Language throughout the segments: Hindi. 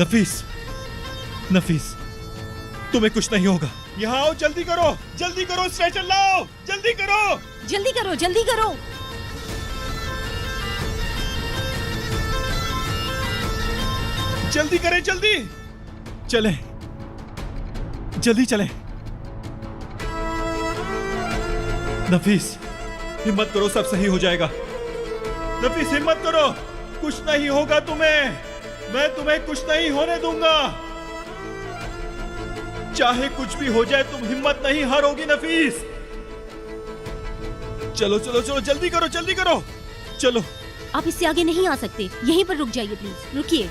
नफीस, नफीस, तुम्हें कुछ नहीं होगा। यहाँ आओ, जल्दी करो, जल्दी करो, स्ट्रेचर लाओ, जल्दी करो, जल्दी करो, जल्दी करो। जल्दी करें, जल्दी चलें, जल्दी चलें। नफीस, हिम्मत करो, सब सही हो जाएगा। नफीस, हिम्मत करो, कुछ नहीं होगा तुम्हें, मैं तुम्हें कुछ नहीं होने दूंगा। चाहे कुछ भी हो जाए, तुम हिम्मत नहीं हारोगी नफीस। चलो चलो चलो, जल्दी करो, जल्दी करो, चलो। आप इससे आगे नहीं आ सकते, यहीं पर रुक जाइए प्लीज, रुकिए।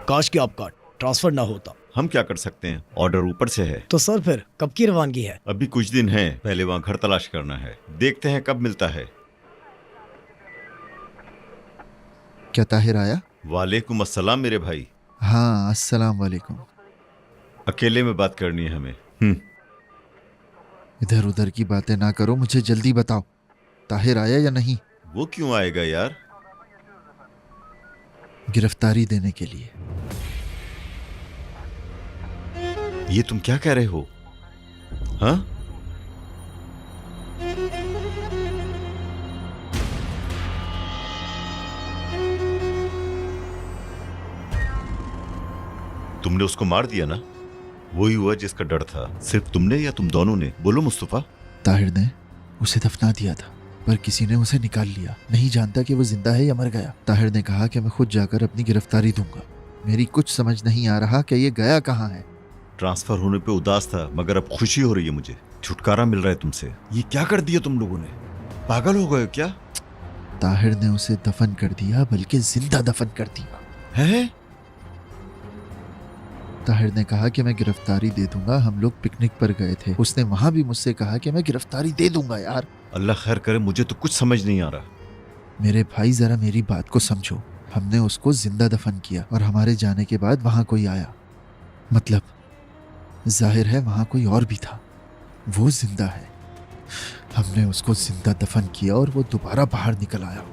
काश कि आपका ट्रांसफर ना होता। हम क्या कर सकते हैं, ऑर्डर ऊपर से है। तो सर फिर कब की रवानगी है? अभी कुछ दिन है, पहले वहाँ घर तलाश करना है, देखते हैं कब मिलता है। क्या ताहिर आया? वालेकुम अस्सलाम मेरे भाई। हाँ, अस्सलाम वालेकुम। अकेले में बात करनी है हमें। इधर उधर की बातें ना करो, मुझे जल्दी बताओ, ताहिर आया या नहीं? वो क्यों आएगा यार? गिरफ्तारी देने के लिए। ये तुम क्या कह रहे हो? हाँ? तुमने उसको मार दिया ना? वही हुआ जिसका डर था। सिर्फ तुमने या तुम दोनों ने? बोलो मुस्तफा। ताहिर ने उसे दफना दिया था, पर किसी ने उसे निकाल लिया। नहीं जानता कि वो जिंदा है या मर गया। ताहिर ने कहा कि मैं खुद जाकर अपनी गिरफ्तारी दूंगा। मेरी कुछ समझ नहीं आ रहा कि ये गया कहाँ है। ट्रांसफर होने पे उदास था, मगर अब खुशी हो रही है मुझे। छुटकारा मिल रहा है तुमसे। ये क्या कर दिया तुम लोगों ने? पागल हो गए क्या? ताहिर ने उसे दफन कर दिया, बल्कि जिंदा दफन कर दिया है? ताहिर ने कहा कि मैं गिरफ्तारी दे दूंगा। हम लोग पिकनिक पर गए थे, उसने वहां भी मुझसे कहा कि मैं गिरफ्तारी दे दूंगा। यार अल्लाह खैर करे, मुझे तो कुछ समझ नहीं आ रहा। मेरे भाई, जरा मेरी बात को समझो। हमने उसको जिंदा दफन किया और हमारे जाने के बाद वहां कोई आया, मतलब जाहिर है वहां कोई और भी था। वो जिंदा है। हमने उसको जिंदा दफन किया और वो दोबारा बाहर निकल आया।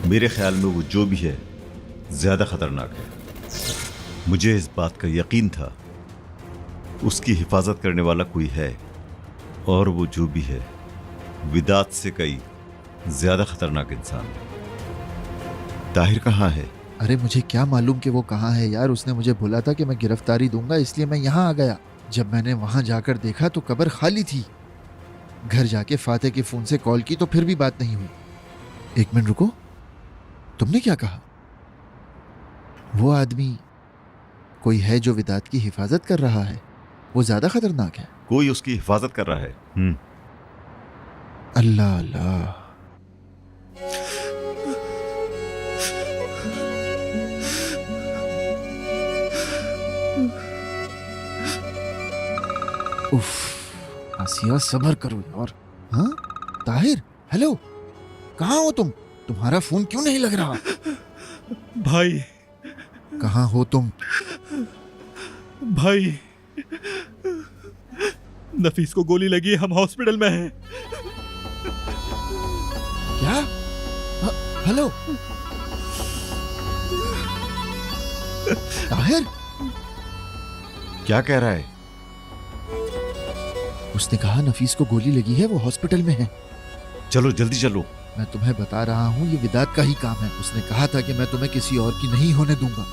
मेरे ख्याल में वो जो भी है ज्यादा खतरनाक है। मुझे इस बात का यकीन था, उसकी हिफाजत करने वाला कोई है, और वो जो भी है विदात से कई ज्यादा खतरनाक इंसान है। ताहिर कहाँ है? अरे मुझे क्या मालूम कि वो कहाँ है यार। उसने मुझे बोला था कि मैं गिरफ्तारी दूंगा, इसलिए मैं यहाँ आ गया। जब मैंने वहां जाकर देखा तो कब्र खाली थी। घर जाके फाते के फोन से कॉल की तो फिर भी बात नहीं हुई। एक मिनट रुको, तुमने क्या कहा? वो आदमी कोई है जो विदात की हिफाजत कर रहा है? वो ज्यादा खतरनाक है? कोई उसकी हिफाजत कर रहा है। अल्लाह अल्लाह। उफ, आसिया सब्र करो यार। हाँ ताहिर, हेलो, कहाँ हो तुम? तुम्हारा फोन क्यों नहीं लग रहा? भाई, कहाँ हो तुम? भाई, नफीस को गोली लगी है, हम हॉस्पिटल में हैं। क्या? हेलो ताहिर, क्या कह रहा है? उसने कहा नफीस को गोली लगी है, वो हॉस्पिटल में है। चलो जल्दी चलो। मैं तुम्हें बता रहा हूँ, ये विदात का ही काम है। उसने कहा था कि मैं तुम्हें किसी और की नहीं होने दूंगा।